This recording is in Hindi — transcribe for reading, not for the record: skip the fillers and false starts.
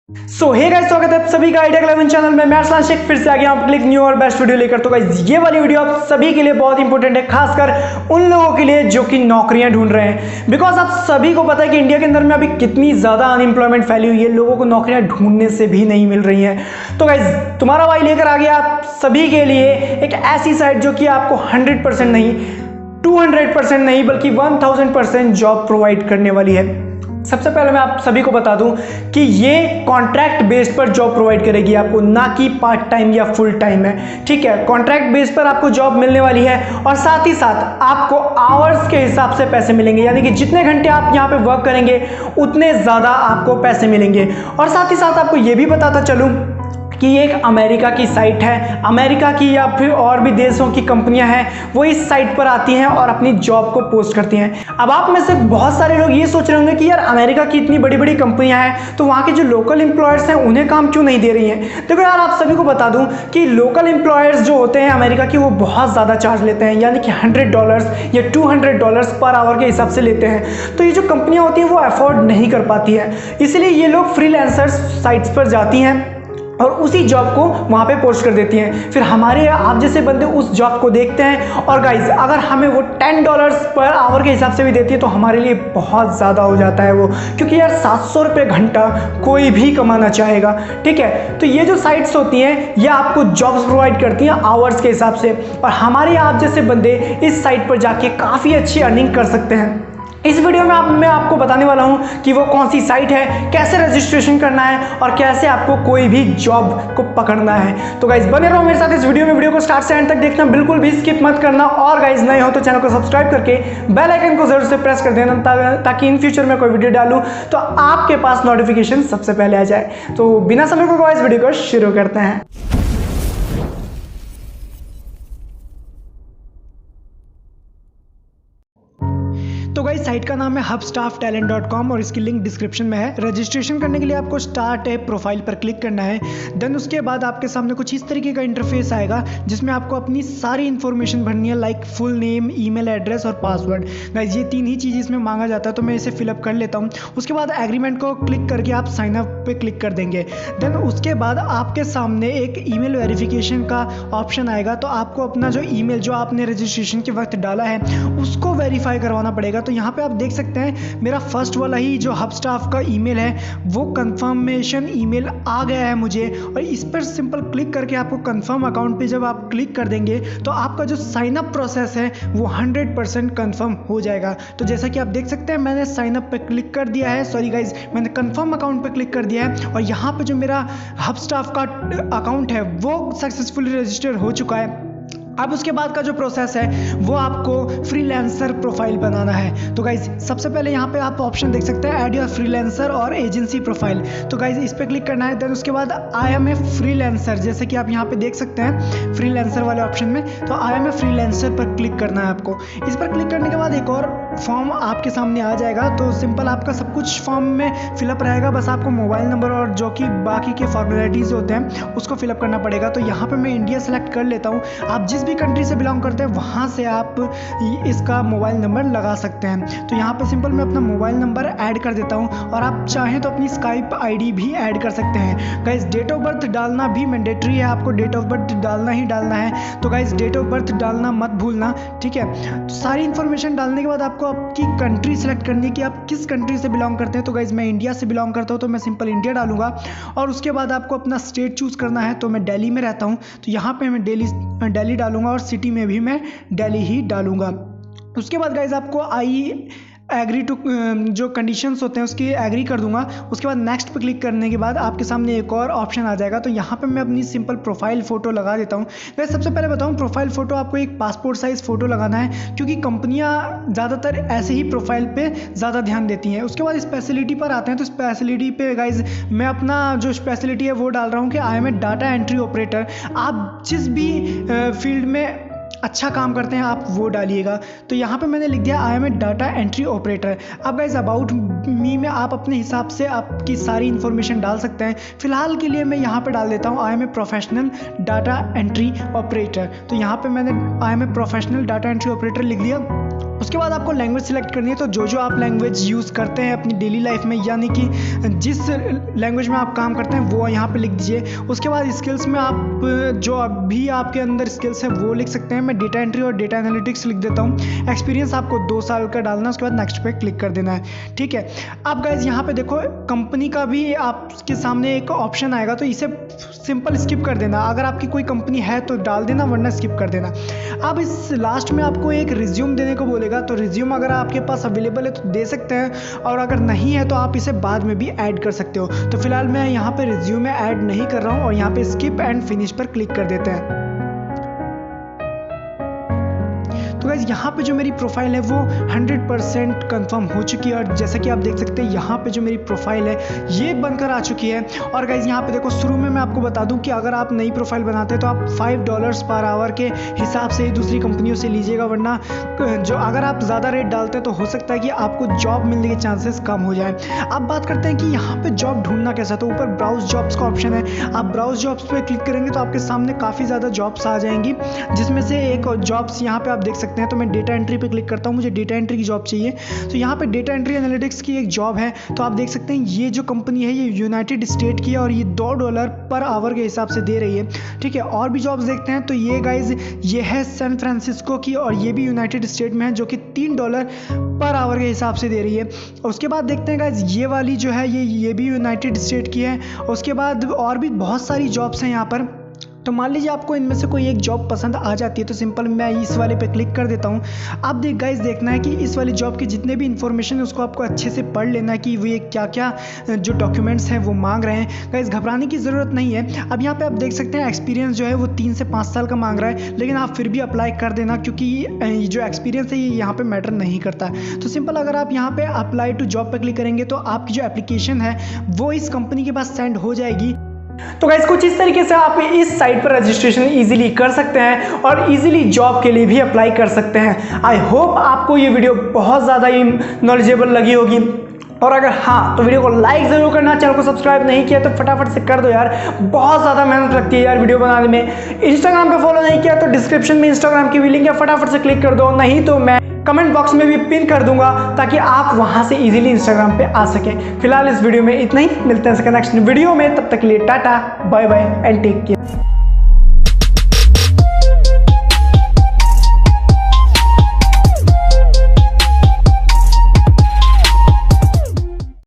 हे गाइस, स्वागत है आप सभी का HighTech11 चैनल में। मैं अरसलान शेख फिर से आ गया आपके लिए न्यू और बेस्ट वीडियो लेकर। तो गाइस ये वाली वीडियो आप सभी के लिए बहुत इंपॉर्टेंट है, खासकर उन लोगों के लिए जो कि नौकरियां ढूंढ रहे हैं। बिकॉज आप सभी को पता है कि इंडिया के अंदर में अभी कितनी ज़्यादा अनएम्प्लॉयमेंट फैली हुई है, लोगों को नौकरियां ढूंढने से भी नहीं मिल रही हैं। तो गाइस तुम्हारा भाई लेकर आ गया आप सभी के लिए एक ऐसी साइट जो कि आपको 100% नहीं, 200% नहीं, बल्कि 1000% जॉब प्रोवाइड करने वाली है। सबसे पहले मैं आप सभी को बता दूं कि ये कॉन्ट्रैक्ट बेस पर जॉब प्रोवाइड करेगी आपको, ना कि पार्ट टाइम या फुल टाइम है। ठीक है, कॉन्ट्रैक्ट बेस पर आपको जॉब मिलने वाली है और साथ ही साथ आपको आवर्स के हिसाब से पैसे मिलेंगे, यानी कि जितने घंटे आप यहाँ पे वर्क करेंगे उतने ज़्यादा आपको पैसे मिलेंगे। और साथ ही साथ आपको ये भी बताता चलूँ कि ये एक अमेरिका की साइट है। अमेरिका की या फिर और भी देशों की कंपनियां हैं वो इस साइट पर आती हैं और अपनी जॉब को पोस्ट करती हैं। अब आप में से बहुत सारे लोग ये सोच रहे होंगे कि यार अमेरिका की इतनी बड़ी बड़ी कंपनियां हैं तो वहाँ के जो लोकल एम्प्लॉयर्स हैं उन्हें काम क्यों नहीं दे रही हैं। देखो यार, आप सभी को बता दूं कि लोकल एम्प्लॉयर्स जो होते हैं अमेरिका की वो बहुत ज़्यादा चार्ज लेते हैं, यानी कि $100 या $200 पर आवर के हिसाब से लेते हैं। तो ये जो कंपनियाँ होती हैं वो अफोर्ड नहीं कर पाती है, इसलिए ये लोग फ्रीलांसर्स साइट्स पर जाती हैं और उसी जॉब को वहाँ पे पोस्ट कर देती हैं। फिर हमारे आप जैसे बंदे उस जॉब को देखते हैं और गाइज अगर हमें वो $10 पर आवर के हिसाब से भी देती है तो हमारे लिए बहुत ज़्यादा हो जाता है वो, क्योंकि यार 700 रुपये घंटा कोई भी कमाना चाहेगा। ठीक है, तो ये जो साइट्स होती हैं ये आपको जॉब्स प्रोवाइड करती हैं आवर्स के हिसाब से, और हमारे आप जैसे बंदे इस साइट पर जाके काफ़ी अच्छी अर्निंग कर सकते हैं। इस वीडियो में मैं आपको बताने वाला हूं कि वो कौन सी साइट है, कैसे रजिस्ट्रेशन करना है और कैसे आपको कोई भी जॉब को पकड़ना है। तो गाइज बने रहो मेरे साथ इस वीडियो में, वीडियो को स्टार्ट से एंड तक देखना, बिल्कुल भी स्किप मत करना। और गाइज नए हो तो चैनल को सब्सक्राइब करके बेल आइकन को जरूर से प्रेस कर देना ताकि इन फ्यूचर में कोई वीडियो डालूं तो आपके पास नोटिफिकेशन सबसे पहले आ जाए। तो बिना समय को गाइज वीडियो को शुरू करते हैं। तो गाइस साइट का नाम है hubstafftalent.com और इसकी लिंक डिस्क्रिप्शन में है। रजिस्ट्रेशन करने के लिए आपको स्टार्ट ए प्रोफाइल पर क्लिक करना है। देन उसके बाद आपके सामने कुछ इस तरीके का इंटरफेस आएगा जिसमें आपको अपनी सारी इन्फॉर्मेशन भरनी है, like full name, email address और पासवर्ड। गाइस ये तीन ही चीज़ इसमें मांगा जाता है, तो मैं इसे फिलअप कर लेता हूँ। उसके बाद एग्रीमेंट को क्लिक करके आप साइन अप पे क्लिक कर देंगे। देन उसके बाद आपके सामने एक ईमेल वेरिफिकेशन का ऑप्शन आएगा, तो आपको अपना जो ईमेल जो आपने रजिस्ट्रेशन के वक्त डाला है उसको वेरीफाई करवाना पड़ेगा। तो यहाँ पे आप देख सकते हैं मेरा फर्स्ट वाला ही जो हब स्टाफ का ईमेल है वो कंफर्मेशन ईमेल आ गया है मुझे, और इस पर सिंपल क्लिक करके आपको कंफर्म अकाउंट पे जब आप क्लिक कर देंगे तो आपका जो साइन अप प्रोसेस है वो 100% कंफर्म हो जाएगा। तो जैसा कि आप देख सकते हैं मैंने साइन अप पे क्लिक कर दिया है, सॉरी गाइज मैंने कंफर्म अकाउंट पे क्लिक कर दिया है, और यहाँ पे जो मेरा हब स्टाफ का अकाउंट है वो सक्सेसफुली रजिस्टर हो चुका है। अब उसके बाद का जो प्रोसेस है वो आपको फ्रीलांसर प्रोफाइल बनाना है। तो गाइज सबसे पहले यहाँ पे आप ऑप्शन देख सकते हैं ऐड योर फ्रीलांसर और एजेंसी प्रोफाइल। तो गाइज इस पर क्लिक करना है। देन उसके बाद आई एम ए फ्रीलांसर, जैसे कि आप यहाँ पे देख सकते हैं फ्रीलांसर वाले ऑप्शन में, तो आई एम ए फ्रीलांसर पर क्लिक करना है आपको। इस पर क्लिक करने के बाद एक और फॉर्म आपके सामने आ जाएगा। तो सिंपल आपका सब कुछ फॉर्म में फिलअप रहेगा, बस आपको मोबाइल नंबर और जो कि बाकी के फॉर्मेलिटीज़ होते हैं उसको फिलअप करना पड़ेगा। तो यहाँ पर मैं इंडिया सेलेक्ट कर लेता हूँ। आप जिस भी कंट्री से बिलोंग करते हैं वहाँ से आप इसका मोबाइल नंबर लगा सकते हैं। तो यहाँ पे सिंपल मैं अपना मोबाइल नंबर ऐड कर देता हूँ, और आप चाहें तो अपनी स्काइप आईडी भी ऐड कर सकते हैं। गाइज डेट ऑफ बर्थ डालना भी मैंडेटरी है, आपको डेट ऑफ बर्थ डालना ही डालना है। तो गाइज डेट ऑफ बर्थ डालना मत भूलना, ठीक है। तो सारी इन्फॉर्मेशन डालने के बाद आपको आपकी कंट्री सेलेक्ट करनी है कि आप किस कंट्री से बिलोंग करते हैं। तो गाइज मैं इंडिया से बिलोंग करता हूँ तो मैं सिंपल इंडिया डालूंगा, और उसके बाद आपको अपना स्टेट चूज़ करना है। तो मैं दिल्ली में रहता हूँ तो यहाँ पे मैं दिल्ली डालूंगा, और सिटी में भी मैं दिल्ली ही डालूंगा। उसके बाद गाइज आपको एग्री टू जो कंडीशंस होते हैं उसकी एग्री कर दूंगा। उसके बाद नेक्स्ट पे क्लिक करने के बाद आपके सामने एक और ऑप्शन आ जाएगा। तो यहाँ पे मैं अपनी सिंपल प्रोफाइल फ़ोटो लगा देता हूँ। वैसे सबसे पहले बताऊँ, प्रोफाइल फ़ोटो आपको एक पासपोर्ट साइज़ फ़ोटो लगाना है, क्योंकि कंपनियाँ ज़्यादातर ऐसे ही प्रोफाइल पे ज़्यादा ध्यान देती हैं। उसके बाद स्पेशलिटी पर आते हैं। तो स्पेशलिटी पे गाइज मैं अपना जो स्पेशलिटी है वो डाल रहा हूँ कि I am a data entry operator. आप जिस भी फील्ड में अच्छा काम करते हैं आप वो डालिएगा। तो यहाँ पे मैंने लिख दिया I am a data entry operator. अब गाइज अबाउट मी में आप अपने हिसाब से आपकी सारी इन्फॉर्मेशन डाल सकते हैं। फिलहाल के लिए मैं यहाँ पे डाल देता हूँ I am a professional data entry operator. तो यहाँ पे मैंने I am a professional data entry operator लिख दिया। उसके बाद आपको लैंग्वेज सिलेक्ट करनी है। तो जो आप लैंग्वेज यूज़ करते हैं अपनी डेली लाइफ में, यानी कि जिस लैंग्वेज में आप काम करते हैं वो यहाँ पे लिख दीजिए। उसके बाद स्किल्स में आप जो अभी आपके अंदर स्किल्स है वो लिख सकते हैं। मैं डेटा एंट्री और डेटा एनालिटिक्स लिख देता हूँ। एक्सपीरियंस आपको 2 साल का डालना है। उसके बाद नेक्स्ट पे क्लिक कर देना है। ठीक है, अब गाइज यहाँ पे देखो कंपनी का भी आपके सामने एक ऑप्शन आएगा, तो इसे सिंपल स्किप कर देना। अगर आपकी कोई कंपनी है तो डाल देना, वरना स्किप कर देना। अब इस लास्ट में आपको एक रिज्यूम देने को बोलेगा। तो रिज्यूम अगर आपके पास अवेलेबल है तो दे सकते हैं, और अगर नहीं है तो आप इसे बाद में भी ऐड कर सकते हो। तो फिलहाल मैं यहाँ पे रिज्यूम में ऐड नहीं कर रहा हूँ और यहाँ पे स्किप एंड फिनिश पर क्लिक कर देते हैं। तो गाइज यहाँ पे जो मेरी प्रोफाइल है वो 100% कंफर्म हो चुकी है, और जैसा कि आप देख सकते हैं यहाँ पे जो मेरी प्रोफाइल है ये बनकर आ चुकी है। और गाइज यहाँ पे देखो शुरू में मैं आपको बता दूं कि अगर आप नई प्रोफाइल बनाते हैं तो आप $5 पर आवर के हिसाब से ही दूसरी कंपनियों से लीजिएगा, वरना जो अगर आप ज़्यादा रेट डालते हैं तो हो सकता है कि आपको जॉब मिलने के चांसेस कम हो जाए। अब बात करते हैं कि यहाँ पे जॉब ढूंढना कैसा। तो ऊपर ब्राउज जॉब्स का ऑप्शन है, आप ब्राउज जॉब्स पे क्लिक करेंगे तो आपके सामने काफ़ी ज़्यादा जॉब्स आ जाएंगी, जिसमें से एक जॉब्स यहाँ पे आप देख सकते हैं। तो मैं डेटा एंट्री पे क्लिक करता हूँ, मुझे डेटा एंट्री की जॉब चाहिए। तो यहाँ पे डेटा एंट्री एनालिटिक्स की एक जॉब है। तो आप देख सकते हैं ये जो कंपनी है ये यूनाइटेड स्टेट की है और ये $2 पर आवर के हिसाब से दे रही है। ठीक है, और भी जॉब्स देखते हैं। तो ये गाइज ये है सैन फ्रांसिस्को की और ये भी यूनाइटेड स्टेट में है, जो कि $3 पर आवर के हिसाब से दे रही है। उसके बाद देखते हैं गाइज ये वाली जो है ये भी यूनाइटेड स्टेट की है। उसके बाद और भी बहुत सारी जॉब्स हैं यहाँ पर। तो मान लीजिए आपको इनमें से कोई एक जॉब पसंद आ जाती है, तो सिंपल मैं इस वाले पे क्लिक कर देता हूँ। अब गाइस देखना है कि इस वाली जॉब के जितने भी इन्फॉर्मेशन है उसको आपको अच्छे से पढ़ लेना है कि वो ये क्या क्या जो डॉक्यूमेंट्स हैं वो मांग रहे हैं। गाइस घबराने की ज़रूरत नहीं है। अब यहाँ पे आप देख सकते हैं एक्सपीरियंस जो है वो 3 से 5 साल का मांग रहा है, लेकिन आप फिर भी अप्लाई कर देना, क्योंकि जो एक्सपीरियंस है ये यहाँ पे मैटर नहीं करता। तो सिंपल अगर आप यहाँ पे अप्लाई टू जॉब पर क्लिक करेंगे तो आपकी जो एप्लीकेशन है वो इस कंपनी के पास सेंड हो जाएगी। तो गाइस कुछ इस तरीके से आप इस साइट पर रजिस्ट्रेशन इजीली कर सकते हैं और इजीली जॉब के लिए भी अप्लाई कर सकते हैं। आई होप आपको ये वीडियो बहुत ज़्यादा ही नॉलेजेबल लगी होगी, और अगर हाँ तो वीडियो को लाइक ज़रूर करना। चैनल को सब्सक्राइब नहीं किया तो फटाफट से कर दो यार, बहुत ज़्यादा मेहनत लगती है यार वीडियो बनाने में। इंस्टाग्राम पे फॉलो नहीं किया तो डिस्क्रिप्शन में इंस्टाग्राम की भी लिंक है, फटाफट से क्लिक कर दो, नहीं तो मैं कमेंट बॉक्स में भी पिन कर दूंगा ताकि आप वहां से इजीली इंस्टाग्राम पे आ सकें। फिलहाल इस वीडियो में इतना ही, मिलते हैं नेक्स्ट वीडियो में, तब तक के लिए tata bye bye and take care.